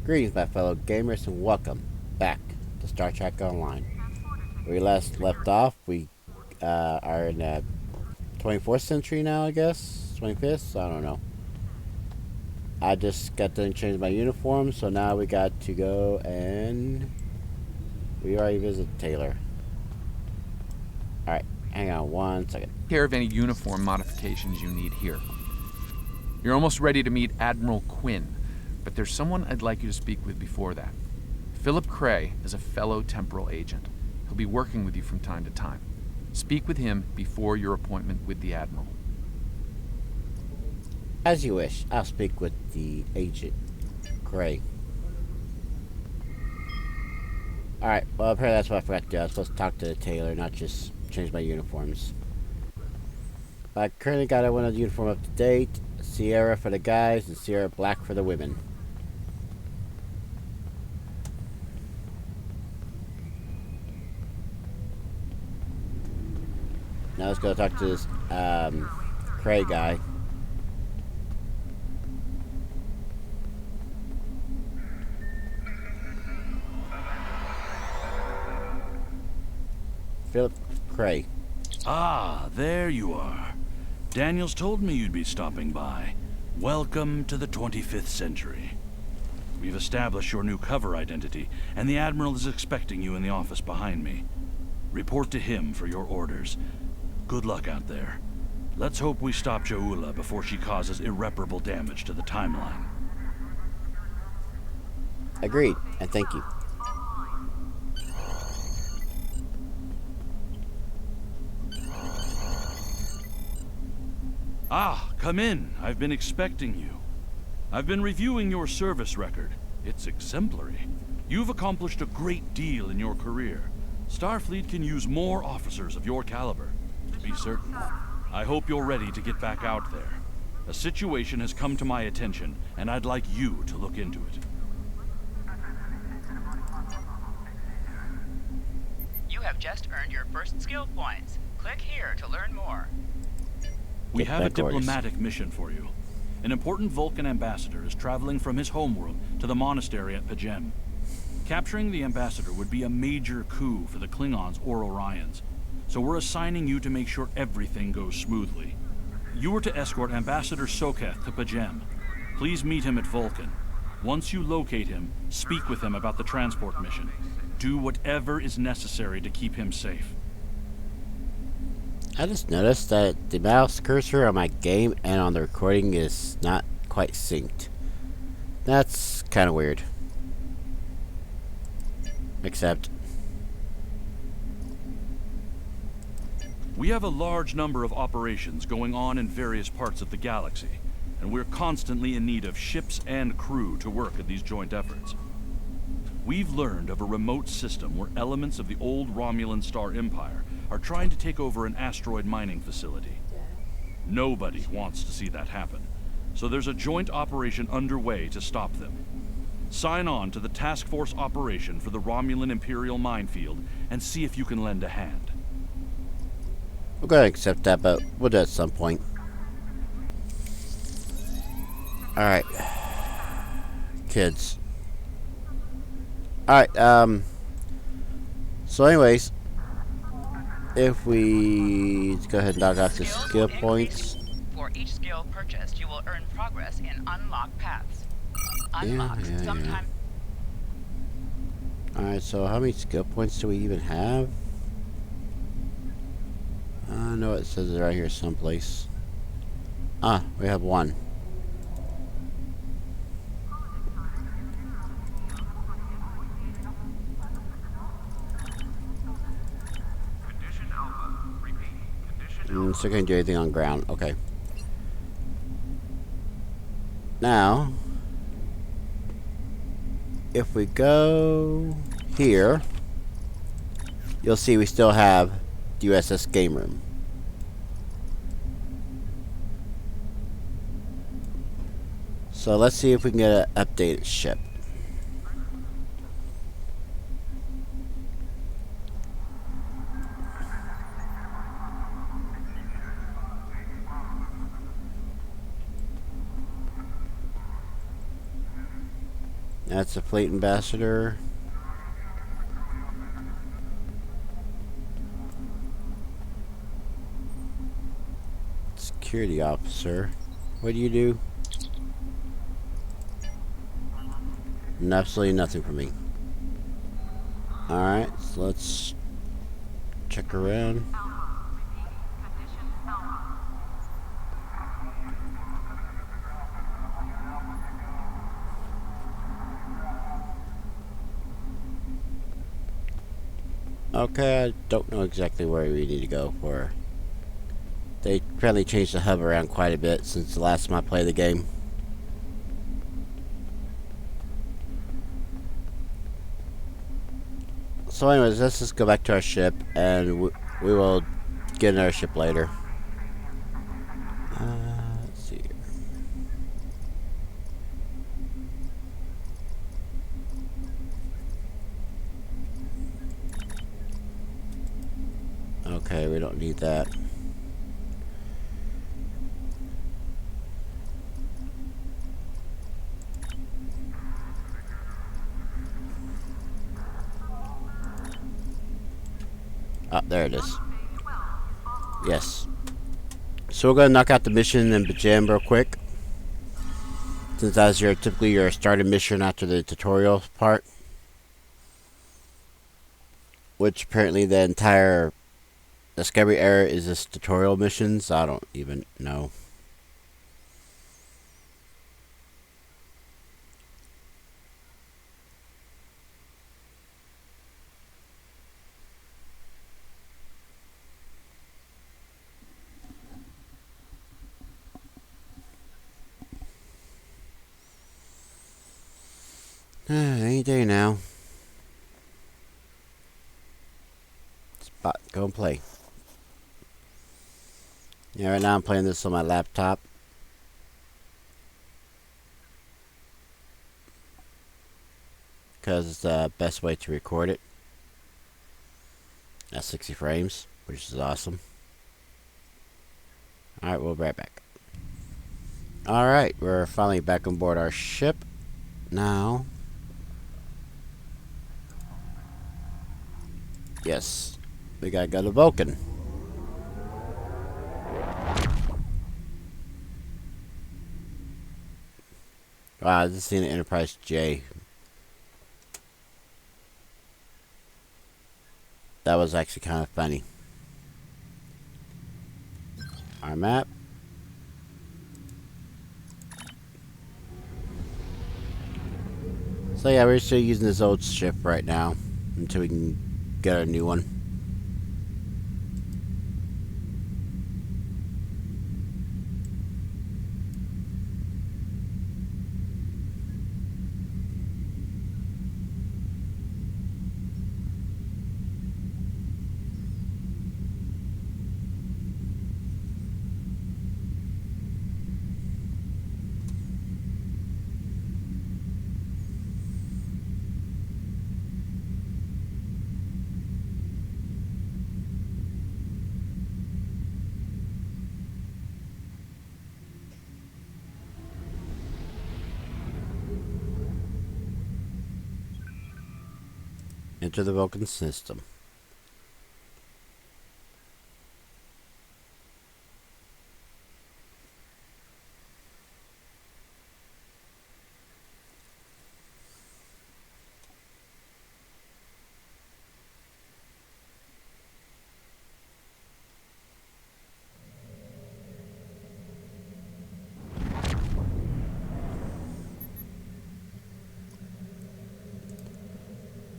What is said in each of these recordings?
Greetings, my fellow gamers, and welcome back to Star Trek Online. Where we last left off, we are in the 24th century now, I guess? 25th? I don't know. I just got to change my uniform, so now we got to go and we already visited Taylor. Alright, hang on one second. Care of any uniform modifications you need here. You're almost ready to meet Admiral Quinn, but there's someone I'd like you to speak with before that. Philip Cray is a fellow temporal agent. He'll be working with you from time to time. Speak with him before your appointment with the Admiral. As you wish, I'll speak with the agent, Cray. Alright, well apparently that's what I forgot to do. I was supposed to talk to the tailor, not just change my uniforms. I currently got one of the uniform up to date. Sierra for the guys and Sierra Black for the women. Now let's go talk to this Cray guy. Philip Cray. Ah, there you are. Daniels told me you'd be stopping by. Welcome to the 25th century. We've established your new cover identity, and the Admiral is expecting you in the office behind me. Report to him for your orders. Good luck out there. Let's hope we stop Joula before she causes irreparable damage to the timeline. Agreed, and thank you. Ah, come in. I've been expecting you. I've been reviewing your service record. It's exemplary. You've accomplished a great deal in your career. Starfleet can use more officers of your caliber. Be certain. I hope you're ready to get back out there. A situation has come to my attention, and I'd like you to look into it. You have just earned your first skill points. Click here to learn more. We Get have a back orders. diplomatic mission for you. An important Vulcan ambassador is traveling from his homeworld to the monastery at Pajem. Capturing the ambassador would be a major coup for the Klingons or Orions, so we're assigning you to make sure everything goes smoothly. You are to escort Ambassador Soketh to Pajem. Please meet him at Vulcan. Once you locate him, speak with him about the transport mission. Do whatever is necessary to keep him safe. I just noticed that the mouse cursor on my game and on the recording is not quite synced. That's kind of weird. Except, We have a large number of operations going on in various parts of the galaxy, and we're constantly in need of ships and crew to work at these joint efforts. We've learned of a remote system where elements of the old Romulan Star Empire are trying to take over an asteroid mining facility. Nobody wants to see that happen, so there's a joint operation underway to stop them. Sign on to the Task Force operation for the Romulan Imperial Minefield and see if you can lend a hand. we're going to accept that, but we'll do it at some point. Alright. Kids. Alright, so anyways, if we go ahead and knock out the skill points. For each skill purchased, you will earn progress in unlocked paths. Unlocked yeah. sometimes. Alright, so how many skill points do we even have? I know it says it right here someplace. Ah, we have one. So can't do anything on ground. Okay. Now, if we go here, you'll see we still have the USS Game Room. So let's see if we can get an updated ship. That's a fleet ambassador. Security officer. What do you do? Absolutely nothing for me. Alright, so let's check around. Okay, I don't know exactly where we need to go for. They apparently changed the hub around quite a bit since the last time I played the game. So anyways, let's just go back to our ship, and we will get in our ship later. Let's see here. Okay, we don't need that. Ah, there it is. Yes. So we're gonna knock out the mission in Bajem real quick, since that's typically your starting mission after the tutorial part. Which apparently the entire Discovery era is this tutorial missions. I don't even know. Any day now. Spot, go and play. Yeah, right now I'm playing this on my laptop. Because it's the best way to record it. At 60 frames, which is awesome. Alright, we'll be right back. Alright, we're finally back on board our ship. Now. Yes, we gotta go to Vulcan. Wow, I just seen an Enterprise J. That was actually kind of funny. Our map. So yeah, we're still using this old ship right now until we can get a new one. Enter the Vulcan system.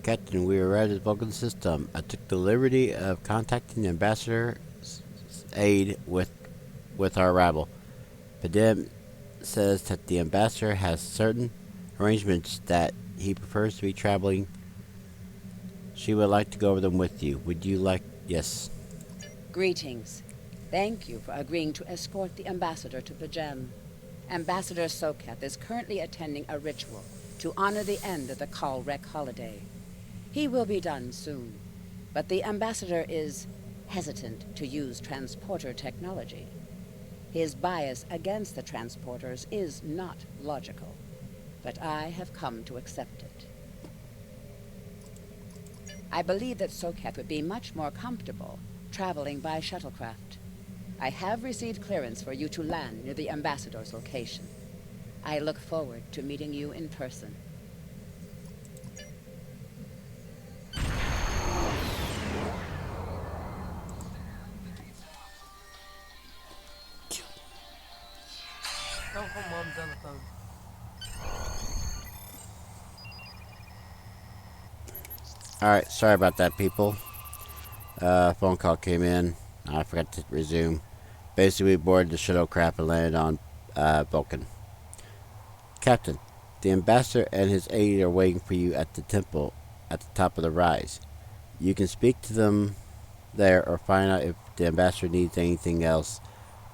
Captain, we arrived at the Vulcan system. I took the liberty of contacting the ambassador's aide with our arrival. Padem says that the ambassador has certain arrangements that he prefers to be traveling. She would like to go over them with you. Would you like? Yes. Greetings. Thank you for agreeing to escort the ambassador to Bajem. Ambassador Soketh is currently attending a ritual to honor the end of the Kalrek holiday. He will be done soon, but the ambassador is hesitant to use transporter technology. His bias against the transporters is not logical. but I have come to accept it. I believe that Sokath would be much more comfortable traveling by shuttlecraft. I have received clearance for you to land near the Ambassador's location. I look forward to meeting you in person. Oh, her mom's on the phone. Alright, sorry about that, people. Phone call came in. I forgot to resume. Basically, we boarded the shuttlecraft and landed on Vulcan. Captain, the ambassador and his aide are waiting for you at the temple at the top of the rise. You can speak to them there or find out if the ambassador needs anything else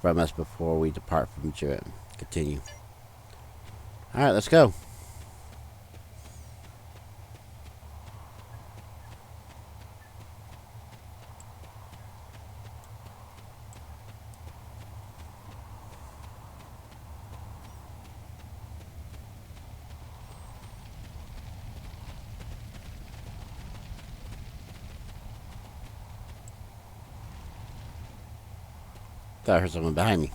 from us before we depart from Jirim. Continue. Alright, let's go. Thought I heard someone behind me.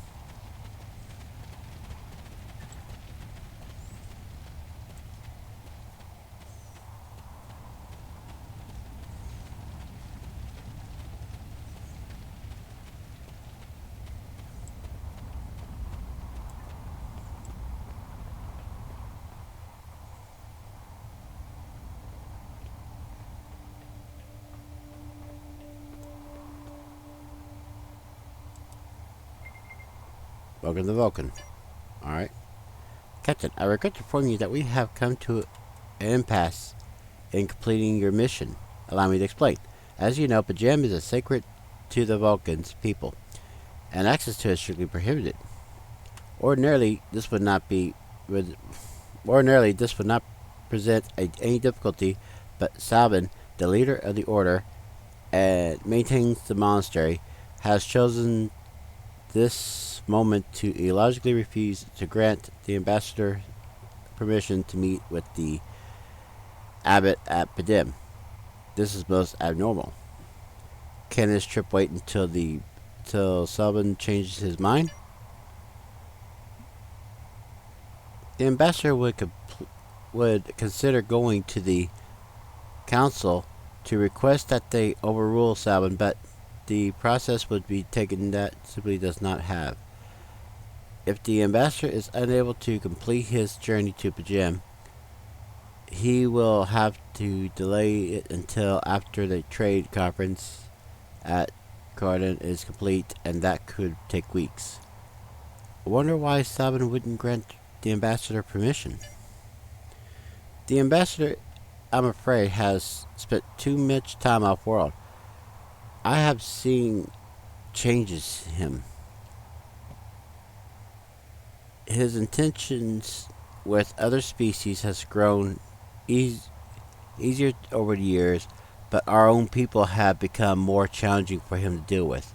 Welcome to Vulcan. Alright. Captain, I regret to inform you that we have come to an impasse in completing your mission. Allow me to explain. As you know, Pajem is a sacred to the Vulcans people, and access to it is strictly prohibited. Ordinarily, this would not present any difficulty, but Sabin, the leader of the order and maintains the monastery, has chosen this moment to illogically refuse to grant the ambassador permission to meet with the abbot at Padim. This is most abnormal. Can this trip wait until Sabin changes his mind? The ambassador would consider going to the council to request that they overrule Sabin, but the process would be taken that simply does not have. If the ambassador is unable to complete his journey to Pajem, he will have to delay it until after the trade conference at Carden is complete, and that could take weeks. I wonder why Sabin wouldn't grant the ambassador permission. The ambassador, I'm afraid, has spent too much time off-world. I have seen changes in him. His intentions with other species has grown easier over the years, but our own people have become more challenging for him to deal with.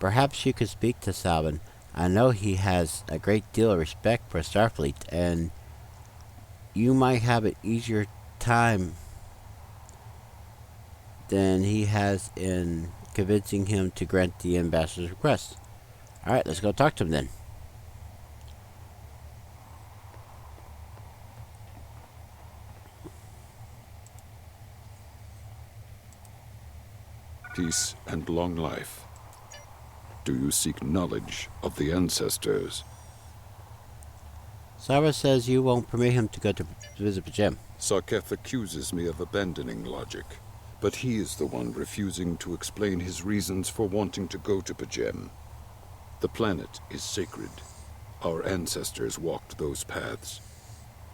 Perhaps you could speak to Sabin. I know he has a great deal of respect for Starfleet, and you might have an easier time than he has in convincing him to grant the ambassador's request. Alright, let's go talk to him then. Peace and long life. Do you seek knowledge of the ancestors? Sara says you won't permit him to go to visit Pajem. Sarketh accuses me of abandoning logic, but he is the one refusing to explain his reasons for wanting to go to Pajem. The planet is sacred. Our ancestors walked those paths.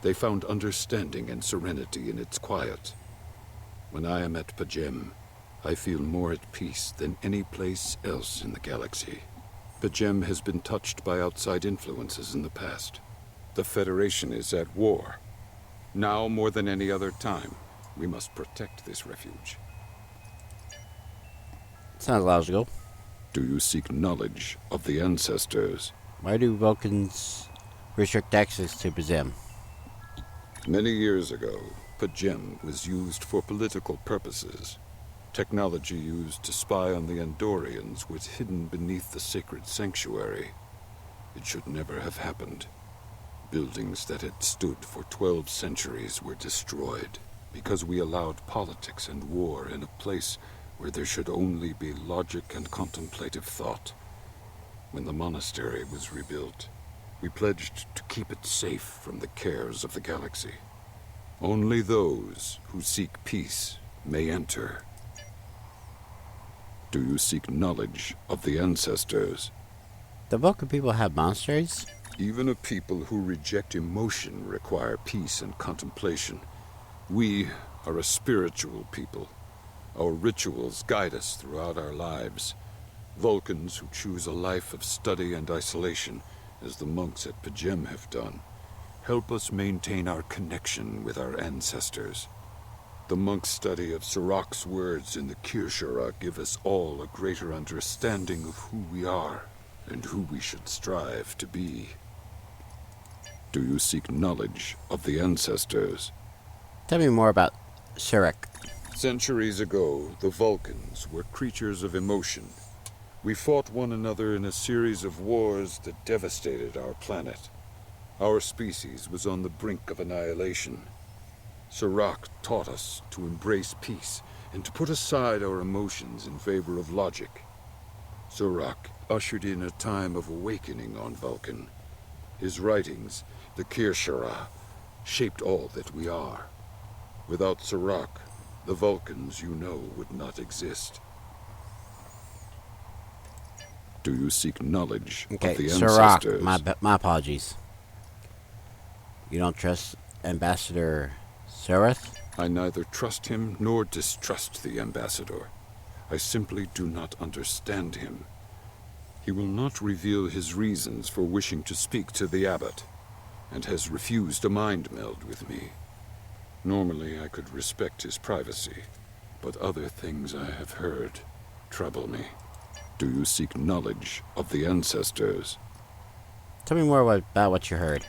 They found understanding and serenity in its quiet. When I am at Pajem, I feel more at peace than any place else in the galaxy. Pajem has been touched by outside influences in the past. The Federation is at war. Now more than any other time, we must protect this refuge. Sounds logical. Do you seek knowledge of the ancestors? Why do Vulcans restrict access to Pajem? Many years ago, P'Jem was used for political purposes. Technology used to spy on the Andorians was hidden beneath the sacred sanctuary. It should never have happened. Buildings that had stood for 12 centuries were destroyed because we allowed politics and war in a place where there should only be logic and contemplative thought. When the monastery was rebuilt, we pledged to keep it safe from the cares of the galaxy. Only those who seek peace may enter. Do you seek knowledge of the ancestors? The Vulcan people have monasteries? Even a people who reject emotion require peace and contemplation. We are a spiritual people. Our rituals guide us throughout our lives. Vulcans who choose a life of study and isolation, as the monks at P'Jem have done, help us maintain our connection with our ancestors. The monk's study of Sirach's words in the Kir'Shara give us all a greater understanding of who we are and who we should strive to be. Do you seek knowledge of the ancestors? Tell me more about Sirach. Centuries ago, the Vulcans were creatures of emotion. We fought one another in a series of wars that devastated our planet. Our species was on the brink of annihilation. Sirach taught us to embrace peace and to put aside our emotions in favor of logic. Sirach ushered in a time of awakening on Vulcan. His writings, the Kir'Shara, shaped all that we are. Without Sirach, the Vulcans you know would not exist. Do you seek knowledge of the Sirach, ancestors? my apologies. You don't trust Ambassador Sarath? I neither trust him nor distrust the ambassador. I simply do not understand him. He will not reveal his reasons for wishing to speak to the abbot, and has refused a mind meld with me. Normally I could respect his privacy, but other things I have heard trouble me. Do you seek knowledge of the ancestors? Tell me more about what you heard.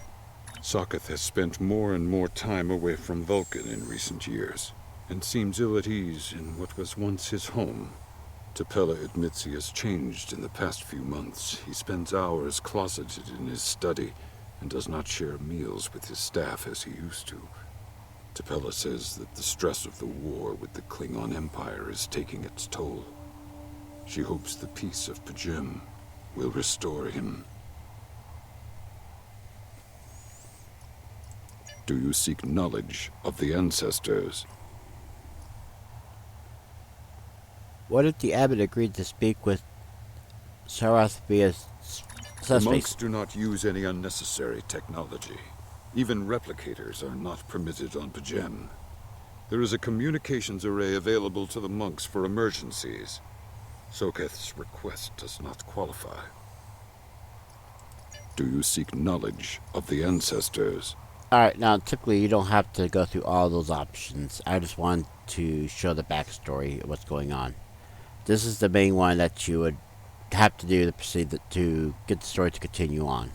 Sokath has spent more and more time away from Vulcan in recent years, and seems ill at ease in what was once his home. T'Pela admits he has changed in the past few months. He spends hours closeted in his study, and does not share meals with his staff as he used to. T'Pela says that the stress of the war with the Klingon Empire is taking its toll. She hopes the peace of P'Jem will restore him. Do you seek knowledge of the ancestors? What if the abbot agreed to speak with Sarath via The monks subspace? do not use any unnecessary technology. Even replicators are not permitted on P'Jem. There is a communications array available to the monks for emergencies. Sokath's request does not qualify. Do you seek knowledge of the ancestors? Alright, now typically you don't have to go through all those options. I just want to show the backstory of what's going on. This is the main one that you would have to do to proceed to get the story to continue on.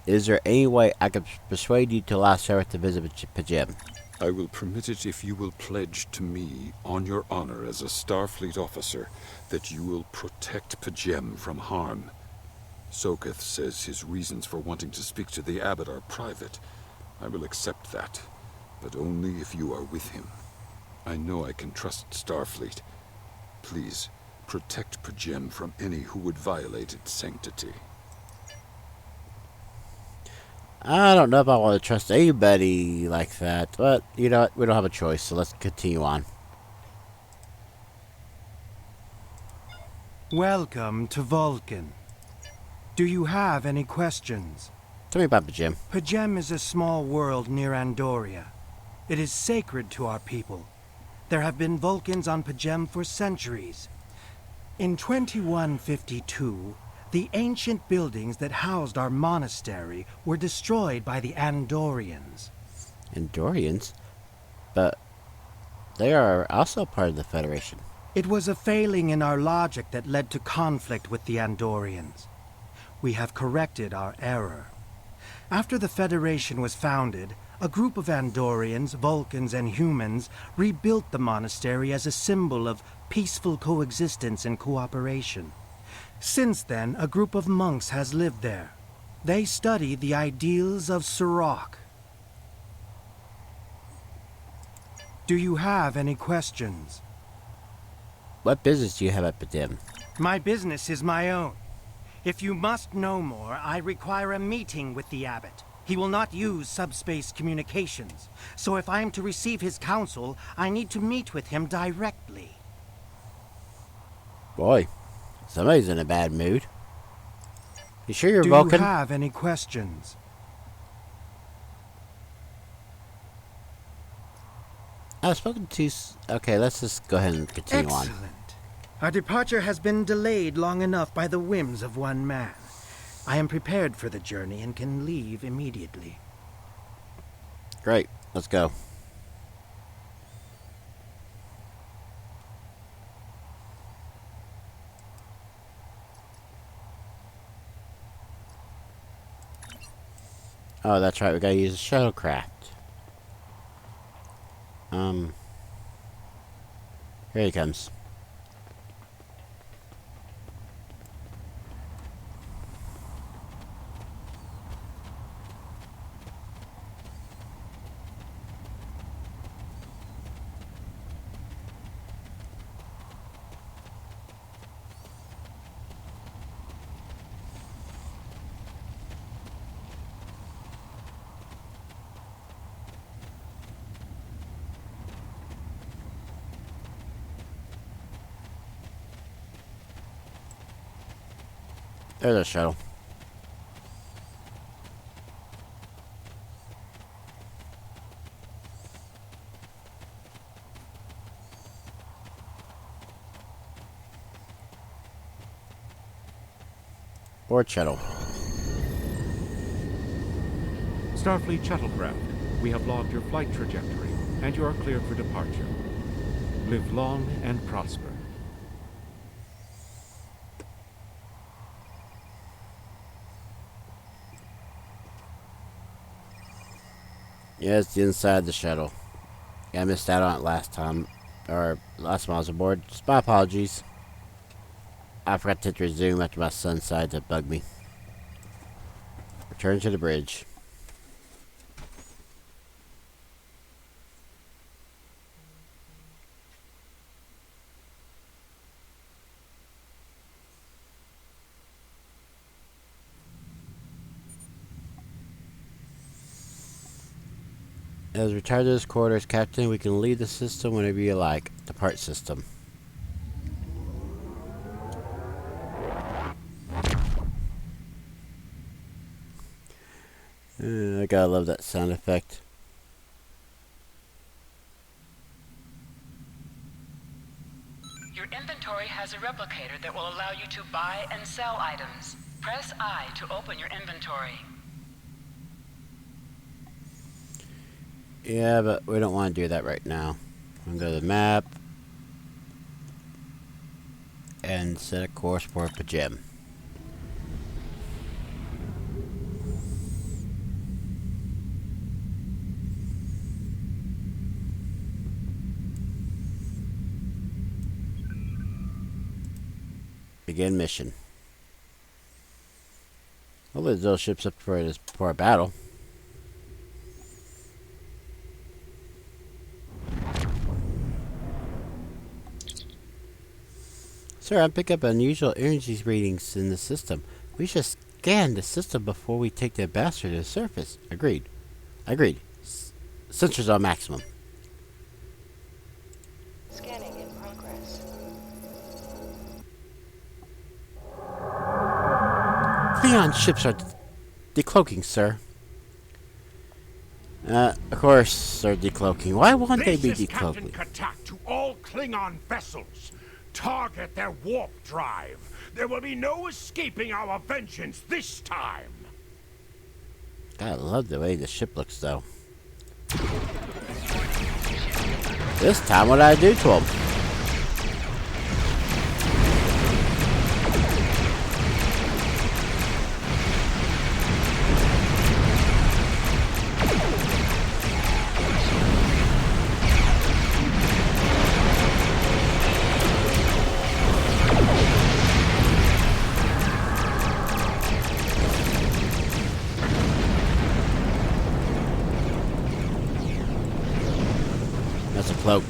Is there any way I could persuade you to allow Sarah to visit P'Jem? I will permit it if you will pledge to me, on your honor as a Starfleet officer, that you will protect P'Jem from harm. Sokath says his reasons for wanting to speak to the abbot are private. I will accept that, but only if you are with him. I know I can trust Starfleet. Please, protect P'Jem from any who would violate its sanctity. I don't know if I want to trust anybody like that, but you know what? We don't have a choice, so let's continue on. Welcome to Vulcan. Do you have any questions? Tell me about P'Jem. P'Jem is a small world near Andoria. It is sacred to our people. There have been Vulcans on P'Jem for centuries. In 2152, the ancient buildings that housed our monastery were destroyed by the Andorians. Andorians? But they are also part of the Federation. It was a failing in our logic that led to conflict with the Andorians. We have corrected our error. After the Federation was founded, a group of Andorians, Vulcans, and humans rebuilt the monastery as a symbol of peaceful coexistence and cooperation. Since then, a group of monks has lived there. They study the ideals of Sirach. Do you have any questions? What business do you have at Pajem? My business is my own. If you must know more, I require a meeting with the abbot. He will not use subspace communications, so if I am to receive his counsel, I need to meet with him directly. Boy, somebody's in a bad mood. You sure you're Do Vulcan? you have any questions? I've spoken to... Okay, let's just go ahead and continue on. Excellent. Our departure has been delayed long enough by the whims of one man. I am prepared for the journey and can leave immediately. Great, let's go. Oh, that's right, we gotta use a shuttlecraft. Here he comes. There's a shuttle. Board shuttle. Starfleet shuttlecraft, we have logged your flight trajectory, and you are cleared for departure. Live long and prosper. Yeah, it's the inside of the shuttle. Yeah, I missed out on it last time. Or last time I was aboard. Just my apologies. I forgot to hit resume after my son decided to bug me. Return to the bridge. As retired to his quarters, Captain, we can leave the system whenever you like. Depart system. I gotta love that sound effect. Your inventory has a replicator that will allow you to buy and sell items. Press I to open your inventory. Yeah, but we don't want to do that right now. I'm gonna go to the map and set a course for Pajem. Begin mission. Hopefully those ships up for a battle. Sir, I pick up unusual energy readings in the system. We should scan the system before we take the ambassador to the surface. Agreed. Agreed. Sensors on maximum. Scanning in progress. Klingon ships are decloaking, sir. Of course they're decloaking. Why won't they be decloaking? This is Captain Katak to all Klingon vessels. Target their warp drive. There will be no escaping our vengeance this time. I love the way the ship looks, though. This time, what did I do to him? That's a cloak.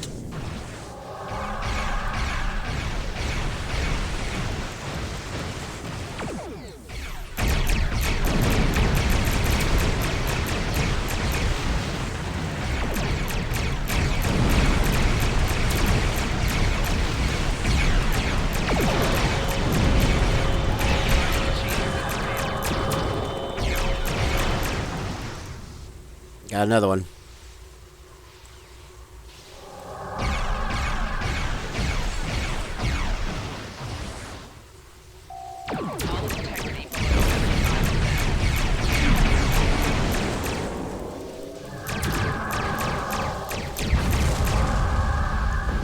Got another one.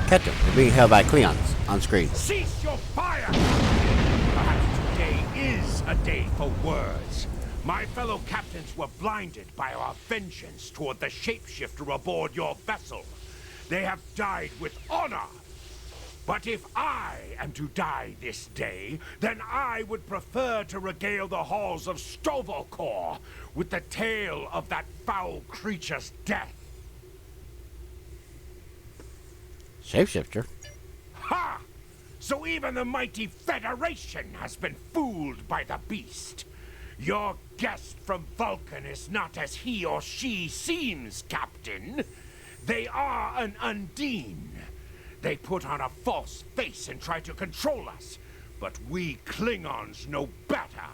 Captain, we're being held by Cleons on screen. Cease your fire! Perhaps today is a day for words. My fellow captains were blinded by our vengeance toward the shapeshifter aboard your vessel. They have died with honor. But if I am to die this day, then I would prefer to regale the halls of Stovalkor with the tale of that foul creature's death. Shapeshifter? Ha! So even the mighty Federation has been fooled by the beast. Your guest from Vulcan is not as he or she seems, Captain. They are an Undine. They put on a false face and try to control us, but we Klingons know better.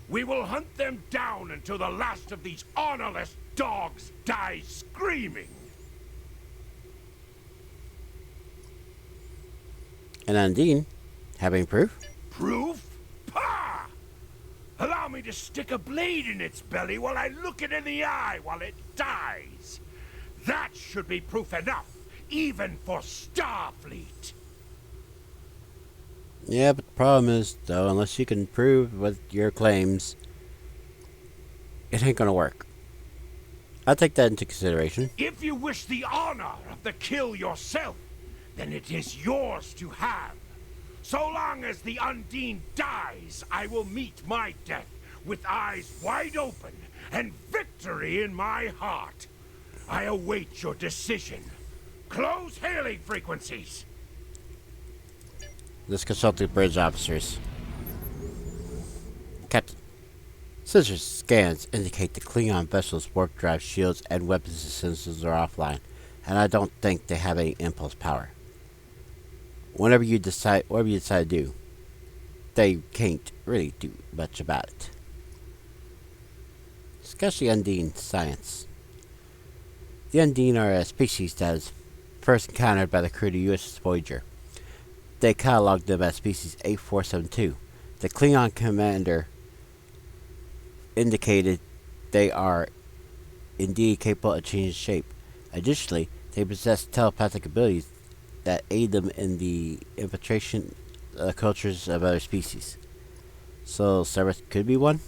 We will hunt them down until the last of these honorless dogs dies screaming. And Undine, having proof? Proof? Pah! Allow me to stick a blade in its belly while I look it in the eye while it dies. That should be proof enough, even for Starfleet. Yeah, but the problem is, though, unless you can prove with your claims, it ain't gonna work. I'll take that into consideration. If you wish the honor of the kill yourself, then it is yours to have. So long as the Undine dies, I will meet my death with eyes wide open and victory in my heart. I await your decision. Close hailing frequencies. Let's consult the bridge officers. Captain, sensor scans indicate the Klingon vessel's warp drive shields and weapons systems are offline, and I don't think they have any impulse power. Whatever you decide to do, they can't really do much about it. Especially Undine science. The Undine are a species that was first encountered by the crew of the USS Voyager. They cataloged them as species 8472. The Klingon commander indicated they are indeed capable of changing shape. Additionally, they possess telepathic abilities that aid them in the infiltration of the cultures of other species. So, Cerberus could be one?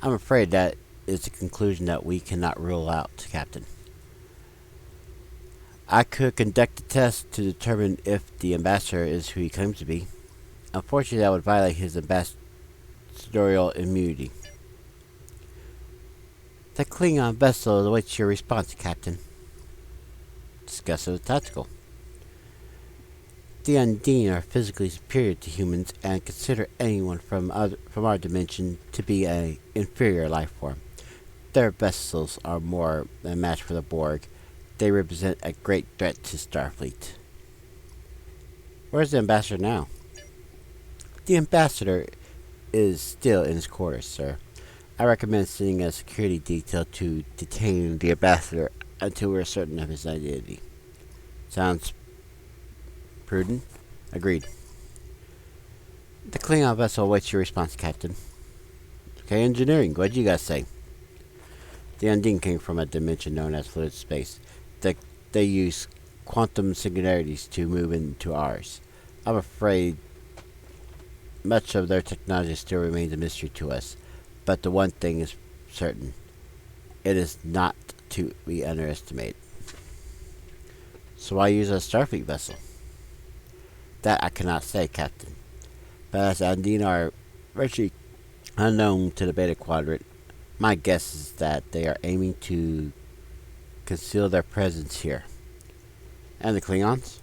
I'm afraid that is the conclusion that we cannot rule out, Captain. I could conduct a test to determine if the ambassador is who he claims to be. Unfortunately, that would violate his ambassadorial immunity. The Klingon vessel awaits your response, Captain. Discuss it with Tactical. The Undine are physically superior to humans and consider anyone from our dimension to be an inferior life form. Their vessels are more than a match for the Borg. They represent a great threat to Starfleet. Where's the ambassador now? The ambassador is still in his quarters, sir. I recommend sending a security detail to detain the ambassador until we're certain of his identity. Sounds prudent? Agreed. The Klingon vessel awaits your response, Captain. Okay, engineering, what do you guys say? The Undine came from a dimension known as fluid space. They use quantum singularities to move into ours. I'm afraid much of their technology still remains a mystery to us, but the one thing is certain. It is not to be underestimated. So why use a Starfleet vessel? That I cannot say, Captain. But as Undine are virtually unknown to the Beta Quadrant, my guess is that they are aiming to conceal their presence here. And the Klingons?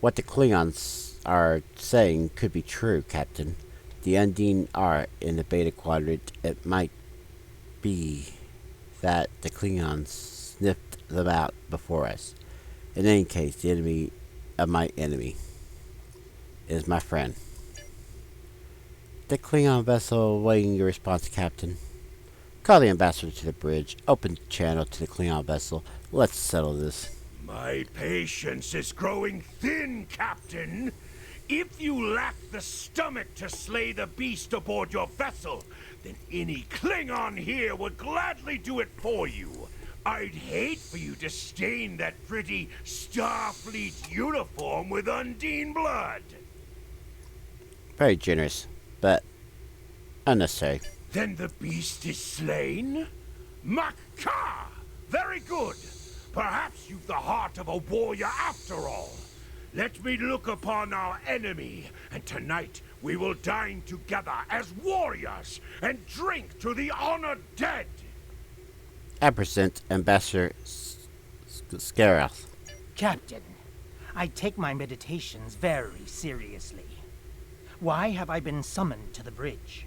What the Klingons are saying could be true, Captain. The Undine are in the Beta Quadrant. It might be that the Klingons sniffed them out before us. In any case, the enemy of my enemy is my friend. The Klingon vessel awaiting your response, Captain. Call the ambassador to the bridge. Open the channel to the Klingon vessel. Let's settle this. My patience is growing thin, Captain. If you lack the stomach to slay the beast aboard your vessel, then any Klingon here would gladly do it for you. I'd hate for you to stain that pretty Starfleet uniform with Undine blood. Very generous, but unnecessary. Then the beast is slain? Makar! Very good. Perhaps you've the heart of a warrior after all. Let me look upon our enemy, and tonight we will dine together as warriors and drink to the honored dead. I present Ambassador Skarath. Captain, I take my meditations very seriously. Why have I been summoned to the bridge?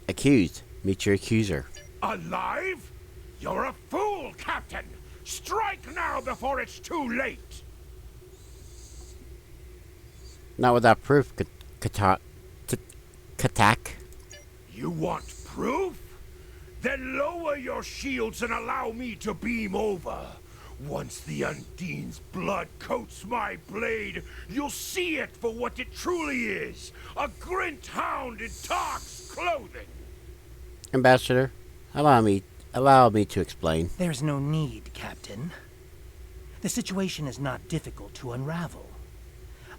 Accused. Meet your accuser. Alive? You're a fool, Captain! Strike now before it's too late! Not without proof, Katak. You want proof? Then lower your shields and allow me to beam over. Once the Undine's blood coats my blade, you'll see it for what it truly is. A Grint hound in Tark's clothing. Ambassador, allow me to explain. There's no need, Captain. The situation is not difficult to unravel.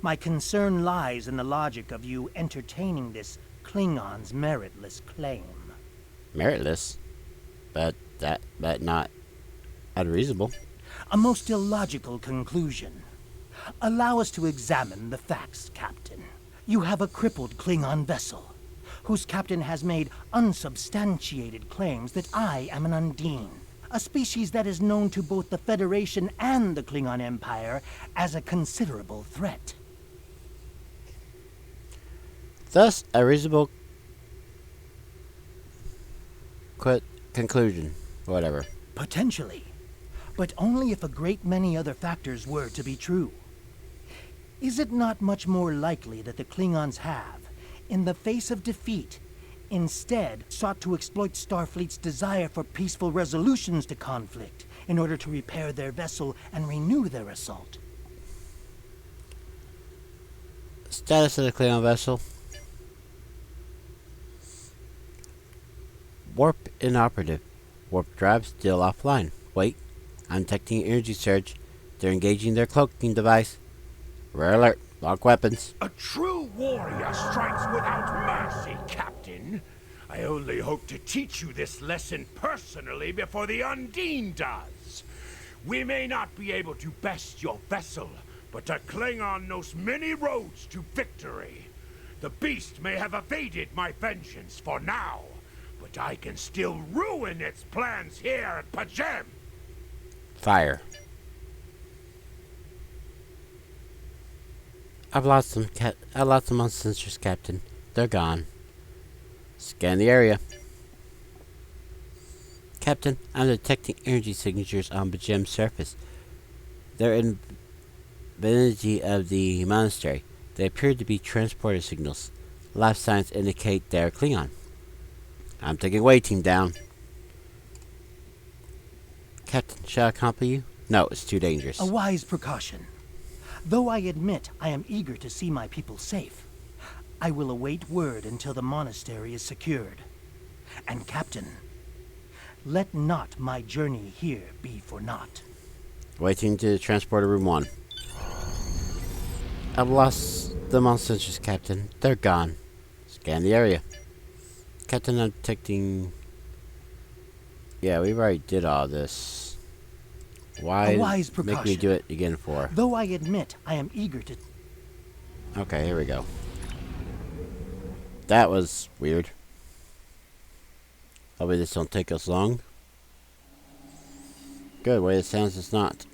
My concern lies in the logic of you entertaining this Klingon's meritless claim. Meritless? But not unreasonable. A most illogical conclusion. Allow us to examine the facts, Captain. You have a crippled Klingon vessel, whose captain has made unsubstantiated claims that I am an Undine, a species that is known to both the Federation and the Klingon Empire as a considerable threat. Thus, a reasonable conclusion. Whatever. Potentially. But only if a great many other factors were to be true. Is it not much more likely that the Klingons have, in the face of defeat, instead sought to exploit Starfleet's desire for peaceful resolutions to conflict in order to repair their vessel and renew their assault? Status of the Klingon vessel. Warp inoperative. Warp drive still offline. Wait. I'm detecting energy surge. They're engaging their cloaking device. Rare alert. Lock weapons. A true warrior strikes without mercy, Captain. I only hope to teach you this lesson personally before the Undine does. We may not be able to best your vessel, but a Klingon knows many roads to victory. The beast may have evaded my vengeance for now, but I can still ruin its plans here at P'Jem. Fire. I've lost some on sensors, Captain. They're gone. Scan the area. Captain, I'm detecting energy signatures on P'Jem's surface. They're in vicinity of the monastery. They appear to be transporter signals. Life signs indicate they're Klingon. I'm taking away team down. Captain, shall I accompany you? No, it's too dangerous. A wise precaution. Though I admit I am eager to see my people safe, I will await word until the monastery is secured. And Captain, let not my journey here be for naught. Waiting to transporter room 1. I've lost them on sensors, Captain. They're gone. Scan the area. Captain, I'm detecting... Yeah, we already did all this. Why make me do it again for? Though I admit I am eager to... Okay, here we go. That was weird. Hopefully this don't take us long. Good, way it sounds it's not.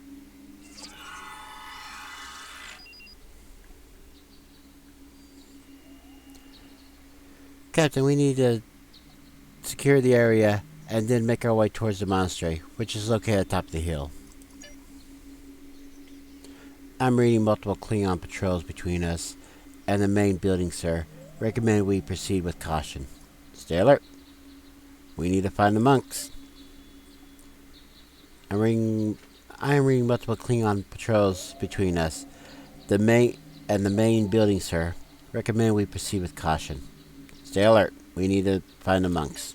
Captain, we need to secure the area and then make our way towards the monastery, which is located atop the hill. I'm reading multiple Klingon patrols between us and the main building, sir. Recommend we proceed with caution. Stay alert. We need to find the monks. I am reading multiple Klingon patrols between us. The main building, sir. Recommend we proceed with caution. Stay alert. We need to find the monks.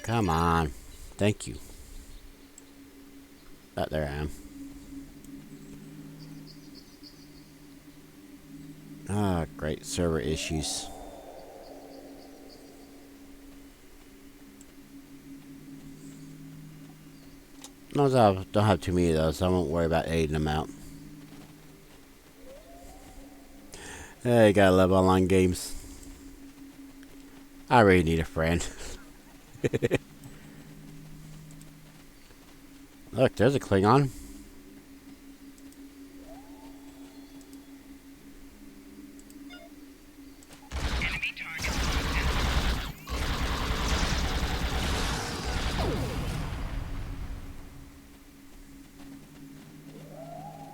Come on. Thank you. Oh, there I am. Ah, great server issues. No, I don't have too many of those, so I won't worry about editing them out. Hey, gotta love online games. I really need a friend. Look, there's a Klingon.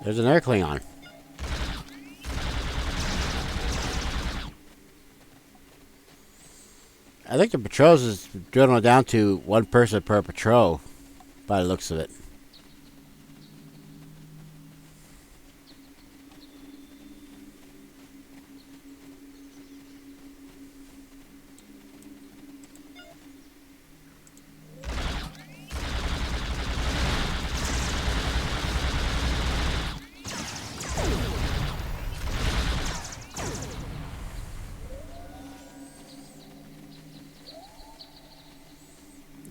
There's another Klingon. I think the patrols is dwindling down to one person per patrol, by the looks of it.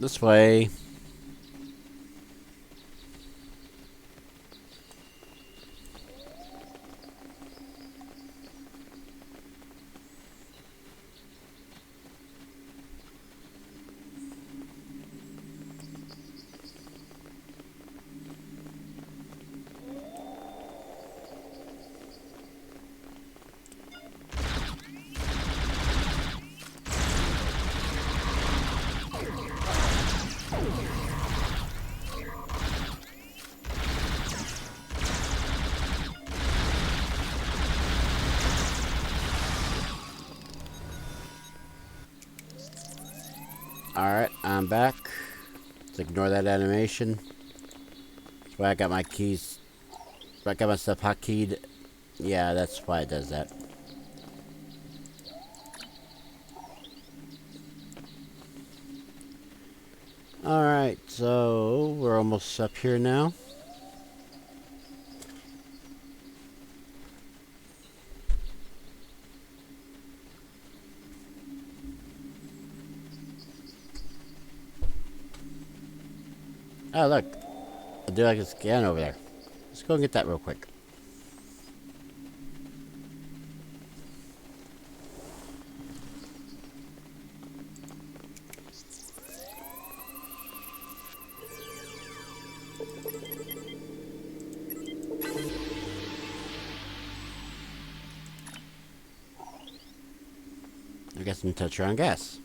This way. Alright, I'm back. Let's ignore that animation. That's why I got my keys. I got my stuff hotkeyed. Yeah, that's why it does that. Alright, so we're almost up here now. Oh, look. I do like a scan over there. Let's go and get that real quick. I guess I'm touch on gas.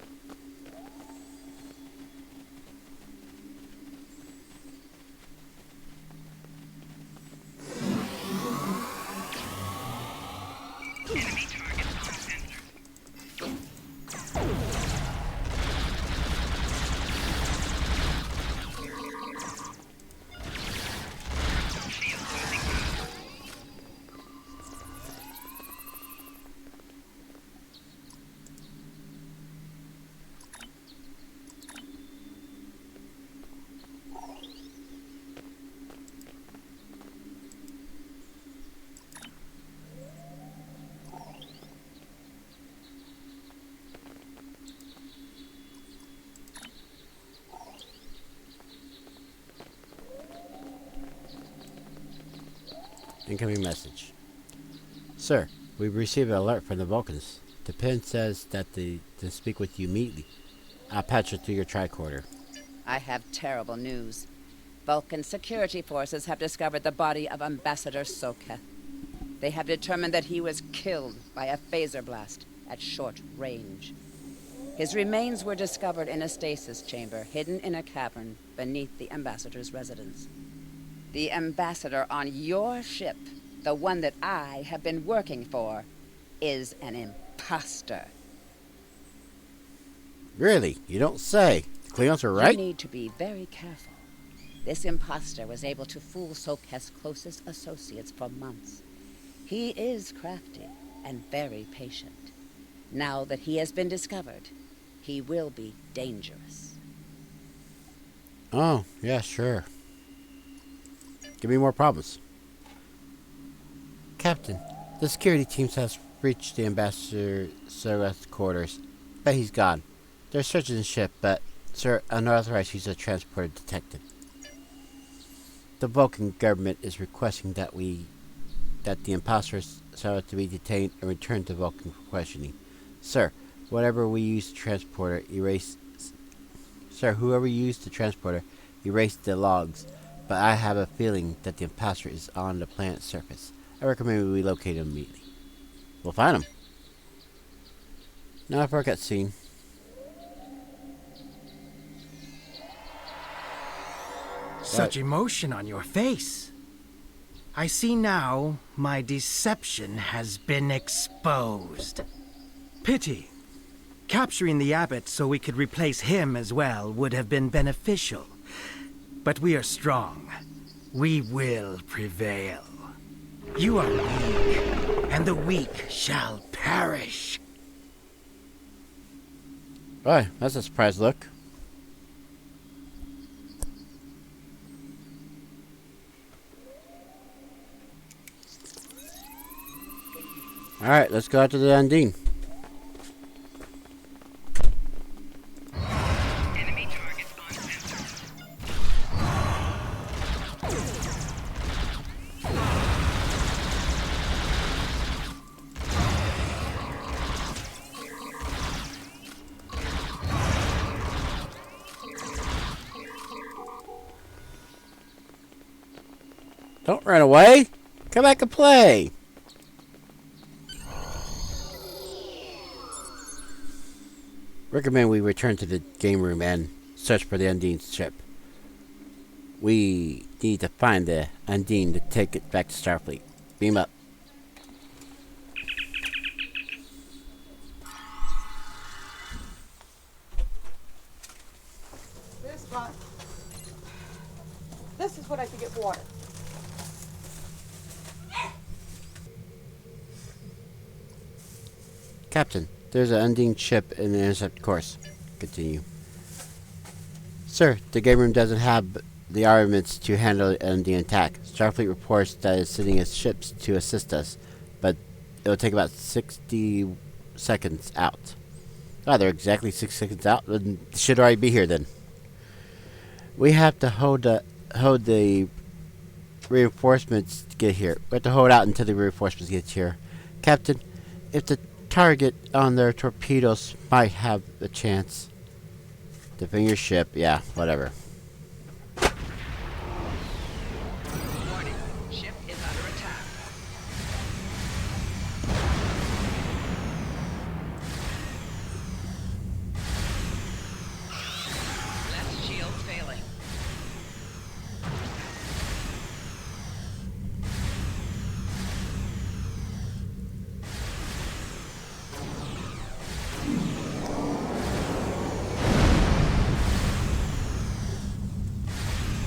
Incoming message. Sir, we've received an alert from the Vulcans. The pin says that to speak with you immediately. I'll patch it through your tricorder. I have terrible news. Vulcan security forces have discovered the body of Ambassador Soketh. They have determined that he was killed by a phaser blast at short range. His remains were discovered in a stasis chamber hidden in a cavern beneath the ambassador's residence. The ambassador on your ship, the one that I have been working for, is an imposter. Really? You don't say. The Klingons are right? You need to be very careful. This imposter was able to fool Soketh's closest associates for months. He is crafty and very patient. Now that he has been discovered, he will be dangerous. Oh, yeah, sure. Give me more problems. Captain, the security teams has reached the Ambassador Soketh's quarters, but he's gone. They're searching the ship, but, sir, unauthorized use of transporter detected. The Vulcan government is requesting that the imposter Soketh to be detained and returned to Vulcan for questioning. Sir, whoever used the transporter erased the logs, but I have a feeling that the imposter is on the planet's surface. I recommend we locate him immediately. We'll find him. Now for a cutscene. Such emotion on your face. I see now my deception has been exposed. Pity. Capturing the abbot so we could replace him as well would have been beneficial. But we are strong. We will prevail. You are weak, and the weak shall perish. Right, that's a surprise look. Alright, let's go out to the Undine. Enemy targets on sensor. Don't run away! Come back and play! Recommend we return to the game room and search for the Undine's ship. We need to find the Undine to take it back to Starfleet. Beam up. This spot. This is what I can get for water. Captain, there's an Undine ship in the intercept course. Continue. Sir, the game room doesn't have the armaments to handle an Undine attack. Starfleet reports that it's sending its ships to assist us, but it'll take about 60 seconds out. Oh, they're exactly 6 seconds out? Then they should already be here then. We have to hold the reinforcements to get here. We have to hold out until the reinforcements get here. Captain, if the target on their torpedoes might have a chance. Defend your ship, yeah, whatever. Warning. Ship is under attack. Left shield failing.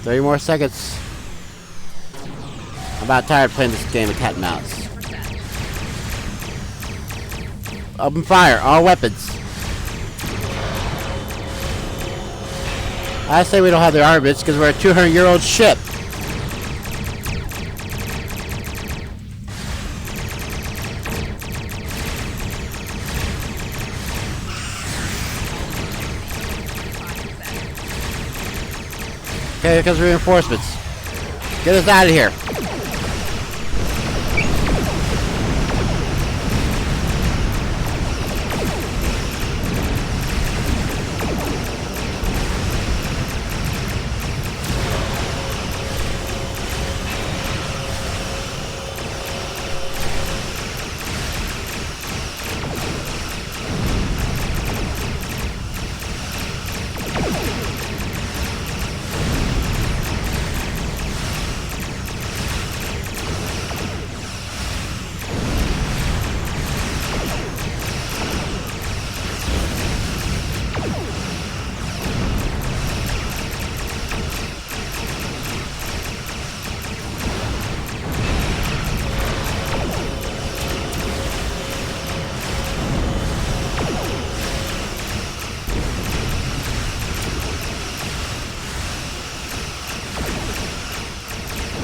Thirty more seconds. I'm about tired of playing this game of cat and mouse. Open fire, all weapons. I say we don't have the armaments because we're a 200-year-old ship. Okay, here comes reinforcements. Get us out of here.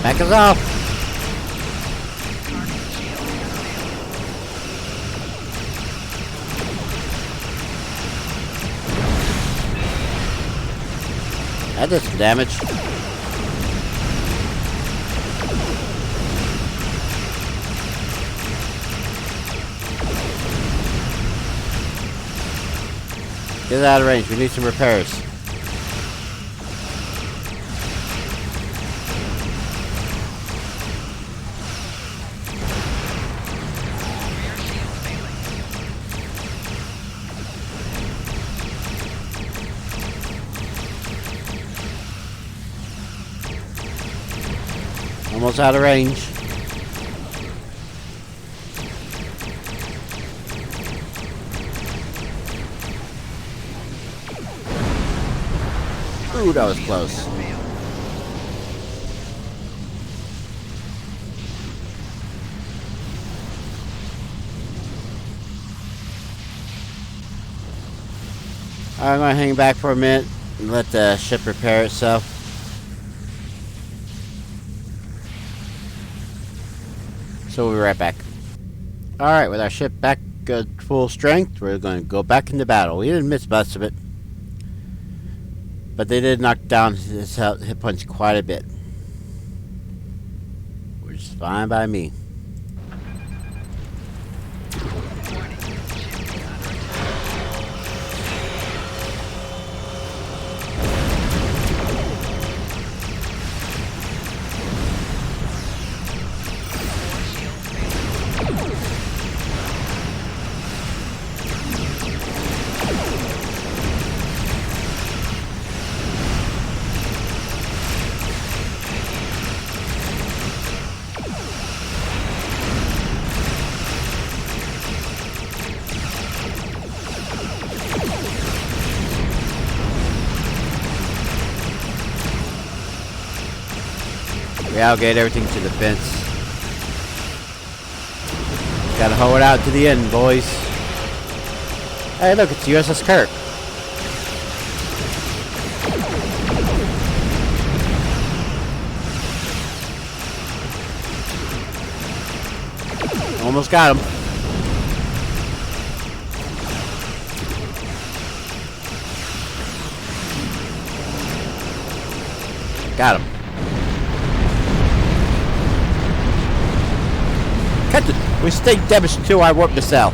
Back us off! That did some damage. Get out of range. We need some repairs. Almost out of range. Ooh, that was close. I'm gonna hang back for a minute and let the ship repair itself. So we'll be right back. Alright, with our ship back at full strength, we're going to go back into battle. We didn't miss much of it, but they did knock down his hit points quite a bit. Which is fine by me. Reallocate everything to the fence. Gotta hoe it out to the end, boys. Hey, look, it's USS Kirk. Almost got him. Got him. We stake damage to our warp nacelle.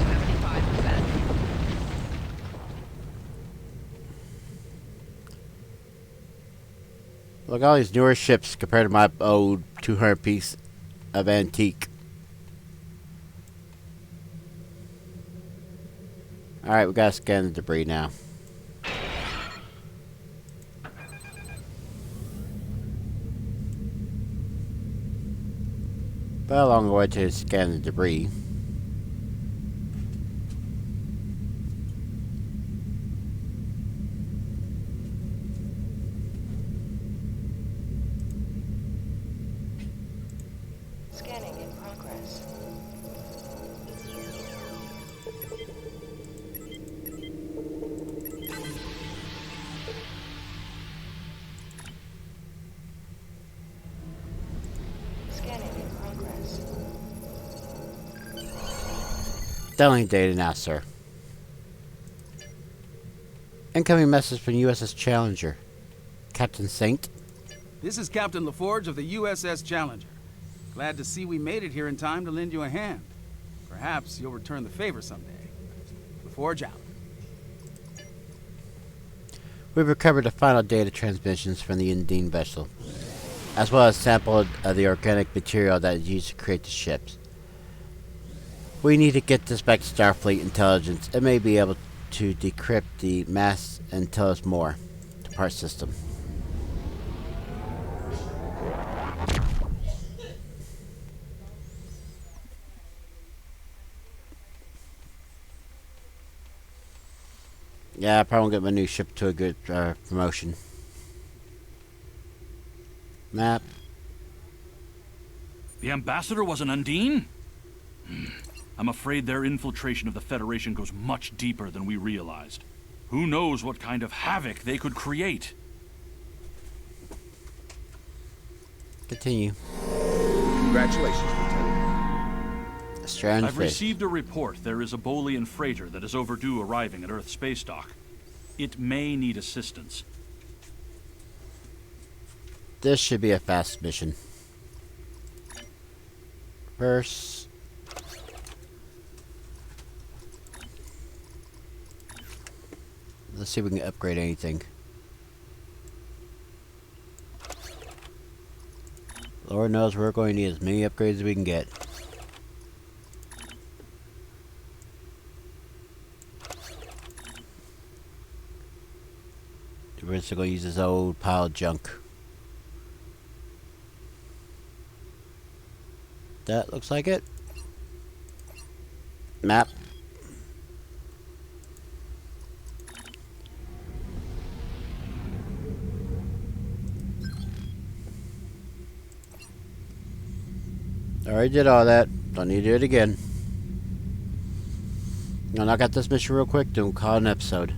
Look at all these newer ships compared to my old 200 piece of antique. Alright, we gotta scan the debris now. But a long way to scan the debris. Scanning in progress. Dialing data now, sir. Incoming message from USS Challenger. Captain Saint. This is Captain LaForge of the USS Challenger. Glad to see we made it here in time to lend you a hand. Perhaps you'll return the favor someday. LaForge out. We've recovered the final data transmissions from the Undine vessel, as well as sampled the organic material that is used to create the ships. We need to get this back to Starfleet Intelligence. It may be able to decrypt the mass and tell us more. The part system. Yeah, I probably won't get my new ship to a good promotion. Map. The ambassador was an Undine? I'm afraid their infiltration of the Federation goes much deeper than we realized. Who knows what kind of havoc they could create? continue. Congratulations, Lieutenant. Strand I've fish. received a report there is a Bolian freighter that is overdue arriving at Earth space dock. It may need assistance. This should be a fast mission. First, let's see if we can upgrade anything. Lord knows we're going to need as many upgrades as we can get. We're just going to use this old pile of junk. That looks like it. Map. Already did all that. Don't need to do it again. I'll knock out this mission real quick, then we'll call it an episode.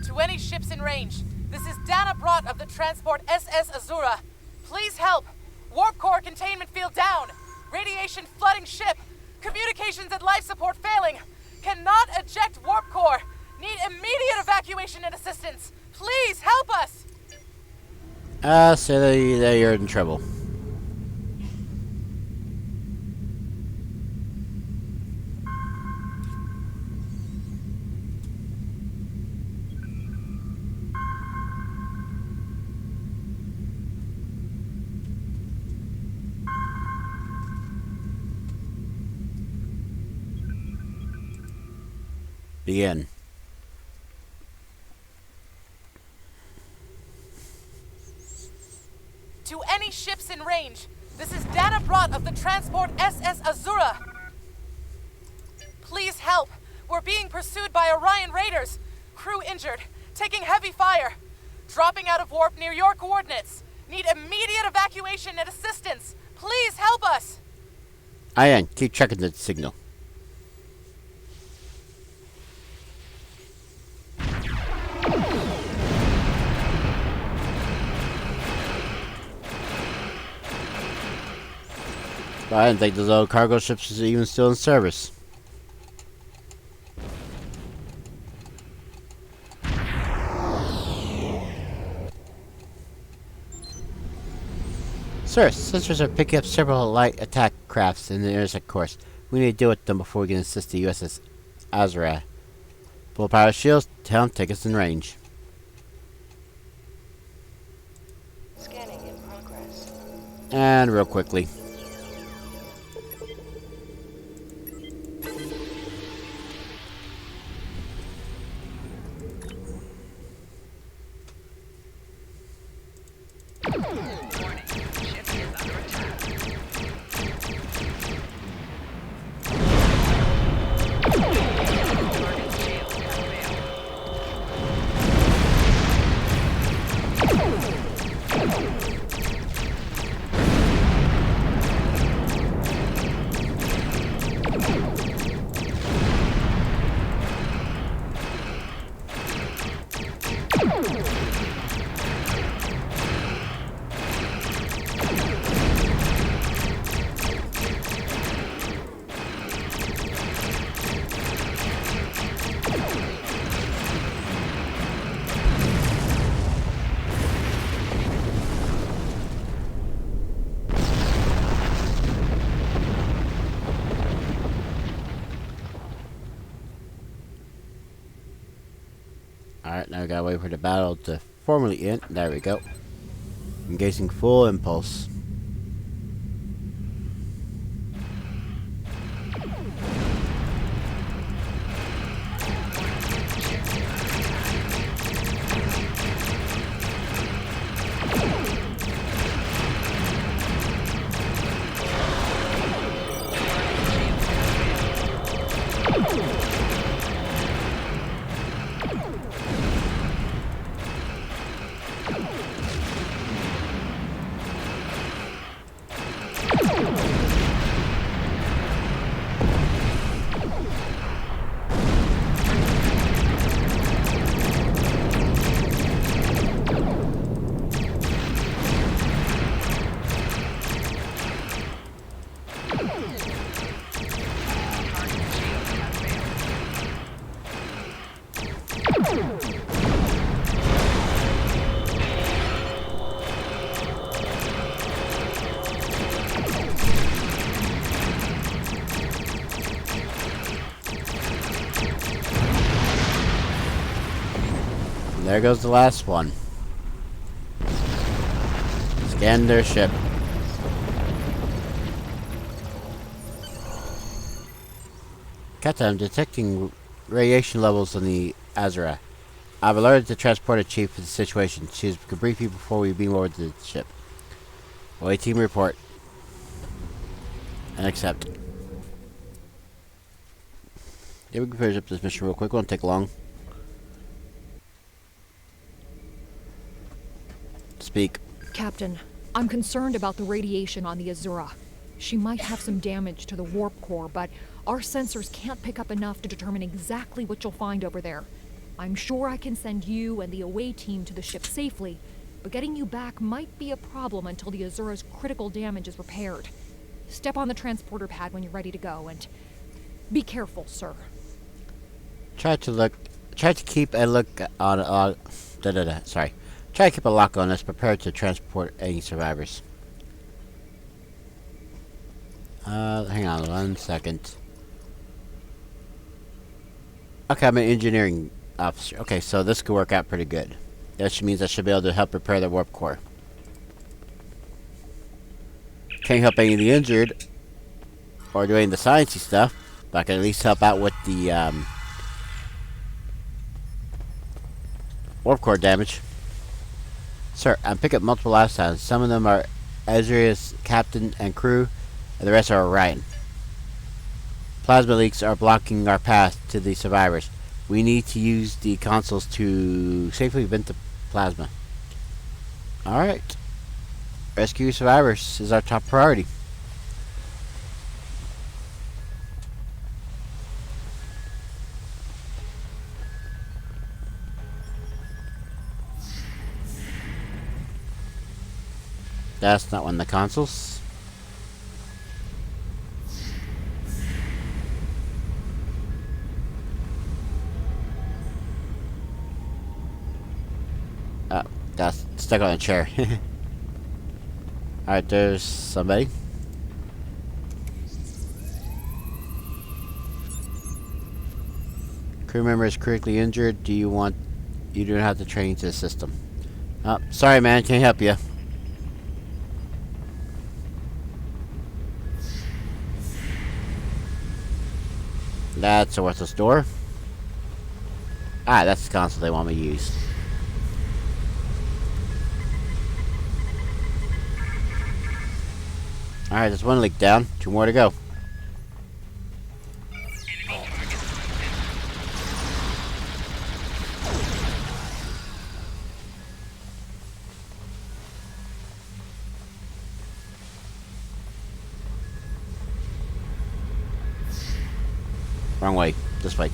To any ships in range, this is Dana Brott of the transport SS Azura. Please help. Warp core containment field down. Radiation flooding ship. Communications and life support failing. Cannot eject warp core. Need immediate evacuation and assistance. Please help us. Say that you're in trouble. Begin. To any ships in range, this is Dana Brott of the transport SS Azura. Please help. We're being pursued by Orion raiders. Crew injured, taking heavy fire. Dropping out of warp near your coordinates. Need immediate evacuation and assistance. Please help us. Ian, keep checking the signal. I didn't think those old cargo ships was even still in service. Sir, sensors are picking up several light attack crafts in the intersect course. We need to deal with them before we can assist the USS Azura. Full power shields, tell them take us in range. Scanning in progress. And real quickly. Alright, now we gotta wait for the battle to formally end. There we go. Engaging full impulse. there goes the last one. Scan their ship. Captain, I'm detecting radiation levels on the Azura. I've alerted the transporter chief of the situation. She can brief you before we beam over to the ship. Await team report. And accept. Yeah, we can finish up this mission real quick. It won't take long. Speak. Captain, I'm concerned about the radiation on the Azura. She might have some damage to the warp core, but our sensors can't pick up enough to determine exactly what you'll find over there. I'm sure I can send you and the away team to the ship safely, but getting you back might be a problem until the Azura's critical damage is repaired. Step on the transporter pad when you're ready to go, and be careful, sir. Try to keep a look on. Sorry. Try to keep a lock on us. Prepared to transport any survivors. Hang on 1 second. Okay, I'm an engineering officer. Okay, so this could work out pretty good. That means I should be able to help repair the warp core. Can't help any of the injured or do any of the sciencey stuff, but I can at least help out with the warp core damage. Sir, I'm picking up multiple life signs. Some of them are Azura's captain and crew, and the rest are Orion. Plasma leaks are blocking our path to the survivors. We need to use the consoles to safely vent the plasma. Alright. Rescue survivors is our top priority. That's not one of the consoles. Oh, that's stuck on a chair. Alright, there's somebody. Crew member is critically injured. You do not have the training to assist them. Oh, sorry man, can't help you. That's a worthless door. Ah, that's the console they want me to use. Alright, there's one leak down. 2 more to go. Wrong way. This way.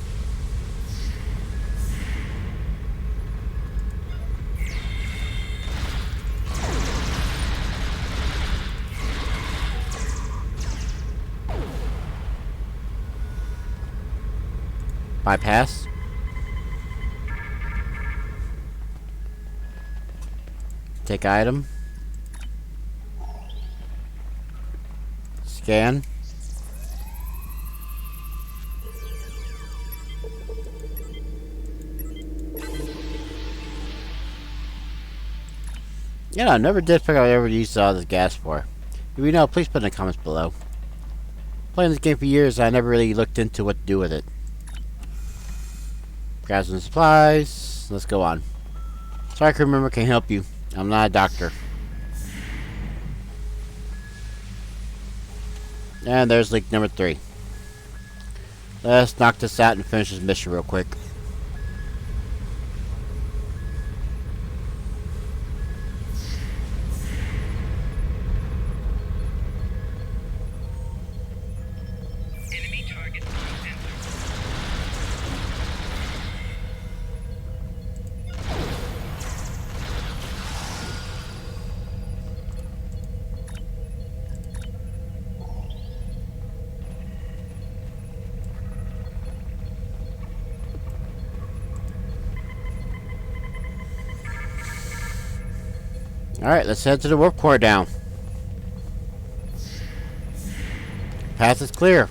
Bypass. Take item. Scan. You know, I never did figure out what I ever used all this gas for. If you know, please put in the comments below. Playing this game for years, I never really looked into what to do with it. Grab some supplies. Let's go on. Sorry, crew member, can't help you. I'm not a doctor. And there's leak number 3. Let's knock this out and finish this mission real quick. Alright, let's head to the warp core down. Path is clear.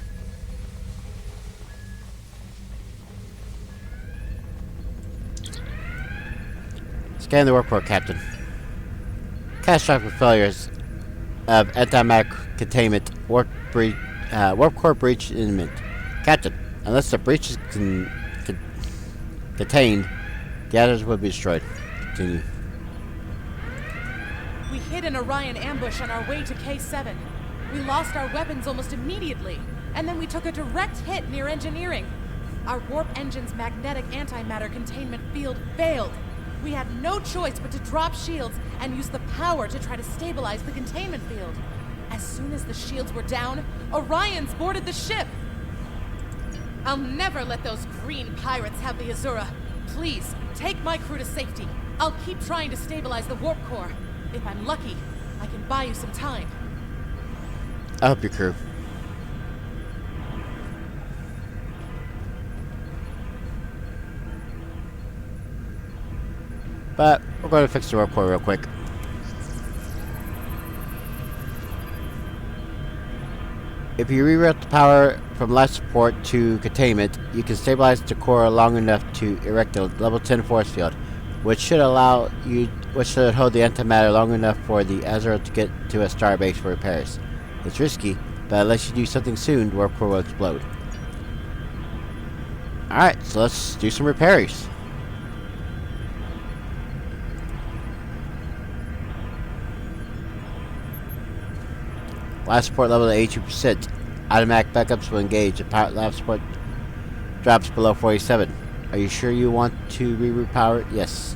Scan the warp core, Captain. Catastrophic failures of antimatter containment. Warp core breach imminent. Captain, unless the breach is contained, the others will be destroyed. Continue. We hit an Orion ambush on our way to K7. We lost our weapons almost immediately, and then we took a direct hit near engineering. Our warp engine's magnetic antimatter containment field failed. We had no choice but to drop shields and use the power to try to stabilize the containment field. As soon as the shields were down, Orions boarded the ship. I'll never let those green pirates have the Azura. Please, take my crew to safety. I'll keep trying to stabilize the warp core. If I'm lucky, I can buy you some time. I help your crew. But we're going to fix the warp core real quick. If you reroute the power from life support to containment, you can stabilize the core long enough to erect a level 10 force field, which should hold the antimatter long enough for the Azura to get to a starbase for repairs. It's risky, but unless you do something soon, the warp core will explode. Alright, so let's do some repairs. Life support level at 82%. Automatic backups will engage if life support drops below 47. Are you sure you want to reroute power? Yes.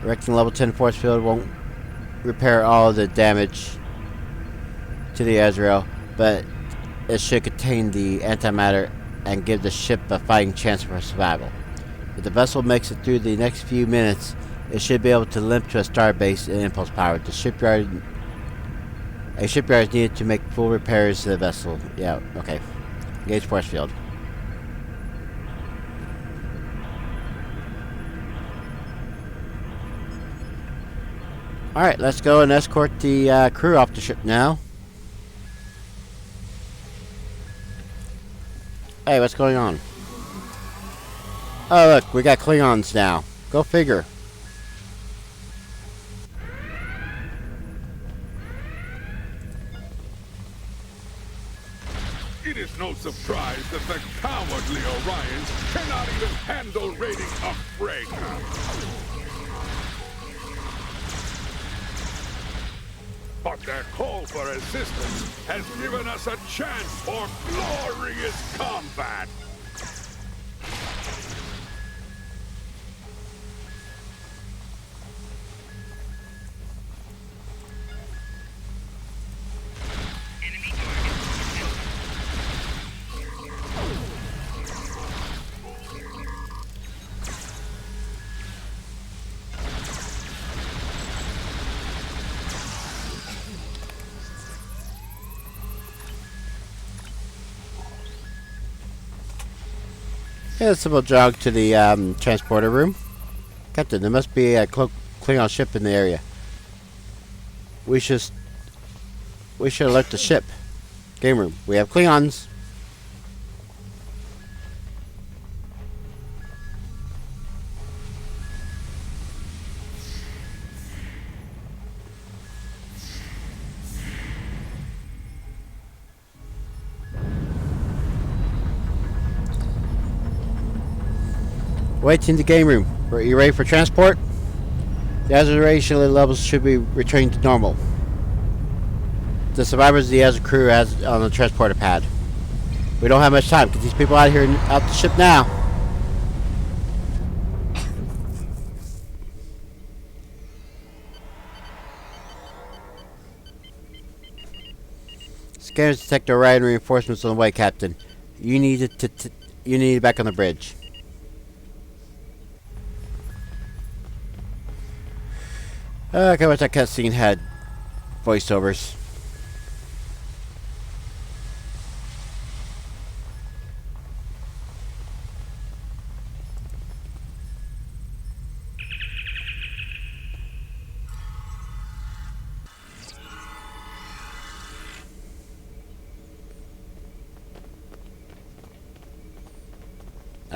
Erecting level 10 force field won't repair all the damage to the Azrael, but it should contain the antimatter and give the ship a fighting chance for survival. If the vessel makes it through the next few minutes, it should be able to limp to a starbase and impulse power. A shipyard is needed to make full repairs to the vessel. Yeah, okay. Engage force field. Alright, let's go and escort the crew off the ship now. Hey, what's going on? Oh, look, we got Klingons now. Go figure. It is no surprise that the cowardly Orions cannot even handle raiding a fragment. But their call for assistance has given us a chance for glorious combat. Yeah, a simple jog to the transporter room. Captain, there must be a Klingon ship in the area. We should alert the ship. Game room. We have Klingons. Waiting in the game room. Are you ready for transport? The Azura levels should be returning to normal. The survivors of the Azura crew has on the transporter pad. We don't have much time. Get these people out of here and out the ship now. Scanners detect Orion reinforcements on the way, Captain. You need it back on the bridge. Okay, what that cutscene had voiceovers.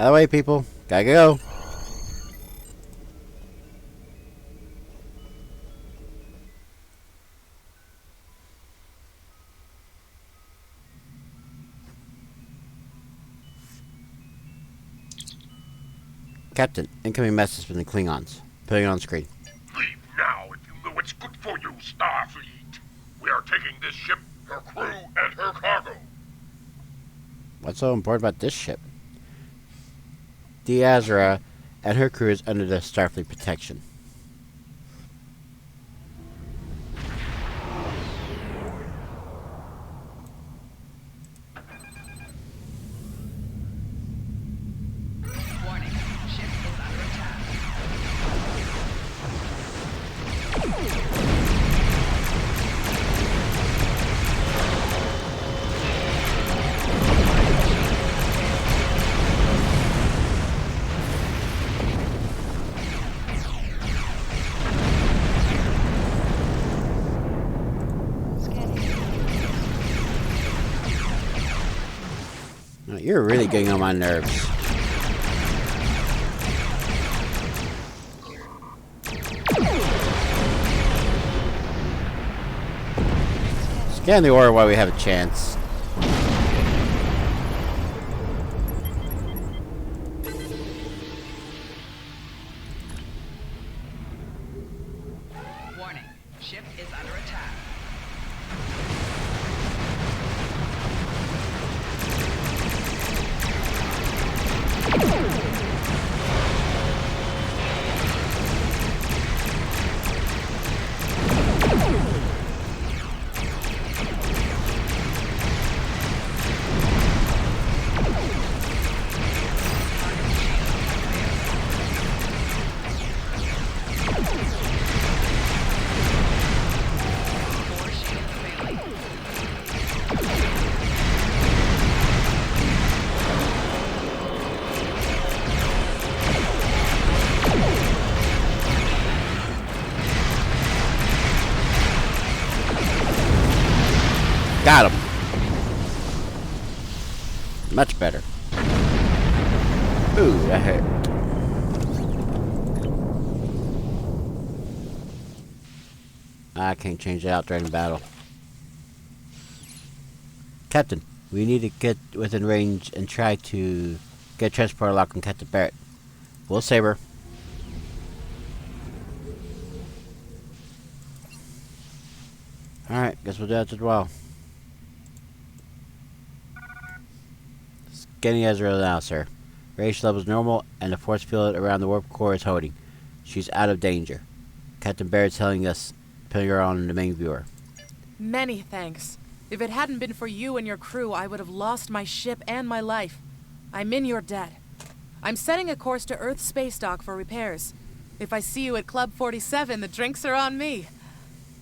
Out of the way, people. Gotta go. Captain, incoming message from the Klingons. Putting it on screen. Leave now if you know what's good for you, Starfleet. We are taking this ship, her crew, and her cargo. What's so important about this ship? The Azra and her crew is under the Starfleet protection. Warning. Ship is under attack. You're really getting on my nerves. Scan the aura while we have a chance. Warning. Ship is under attack. Got him. Much better. Ooh, that hurt. I can't change it out during battle. Captain, we need to get within range and try to get a transporter lock on Captain Barrett. We'll save her. Alright, guess we'll do that as well. Scanning Azrael now, sir. Radiation levels normal, and the force field around the warp core is holding. She's out of danger. Captain Barrett's telling us, putting her on the main viewer. Many thanks. If it hadn't been for you and your crew, I would have lost my ship and my life. I'm in your debt. I'm setting a course to Earth space dock for repairs. If I see you at Club 47, the drinks are on me.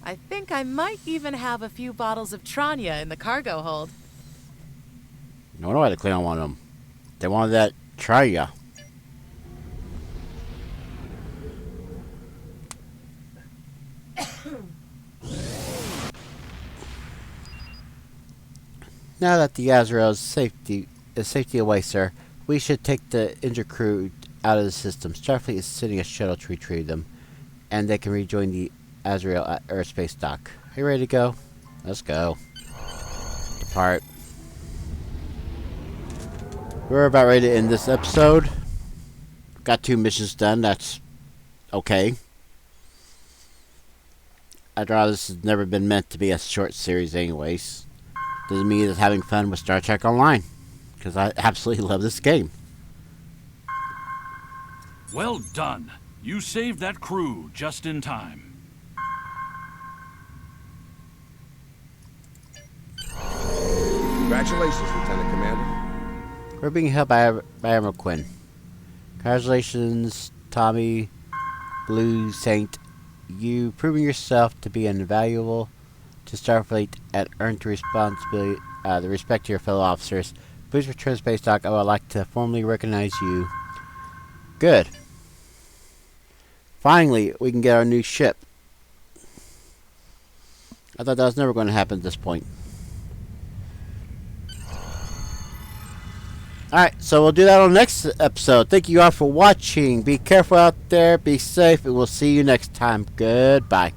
I think I might even have a few bottles of Tranya in the cargo hold. No wonder why the Klingon wanted them. They wanted that Tranya. Now that the Azrael's safety away, sir, we should take the injured crew out of the system. Starfleet is sending a shuttle to retrieve them, and they can rejoin the Azrael at Earth space dock. Are you ready to go? Let's go. Depart. We're about ready to end this episode. Got 2 missions done. That's okay. After all, this has never been meant to be a short series anyways. Doesn't mean it's having fun with Star Trek Online, because I absolutely love this game. Well done. You saved that crew just in time. Congratulations, Lieutenant Commander. We're being held by Admiral Quinn. Congratulations, Tommy, Blue Saint. You proving yourself to be invaluable to Starfleet and earned the respect to your fellow officers. Please return to Space Dock. I would like to formally recognize you. Good. Finally, we can get our new ship. I thought that was never going to happen at this point. Alright, so we'll do that on the next episode. Thank you all for watching. Be careful out there. Be safe. And we'll see you next time. Goodbye.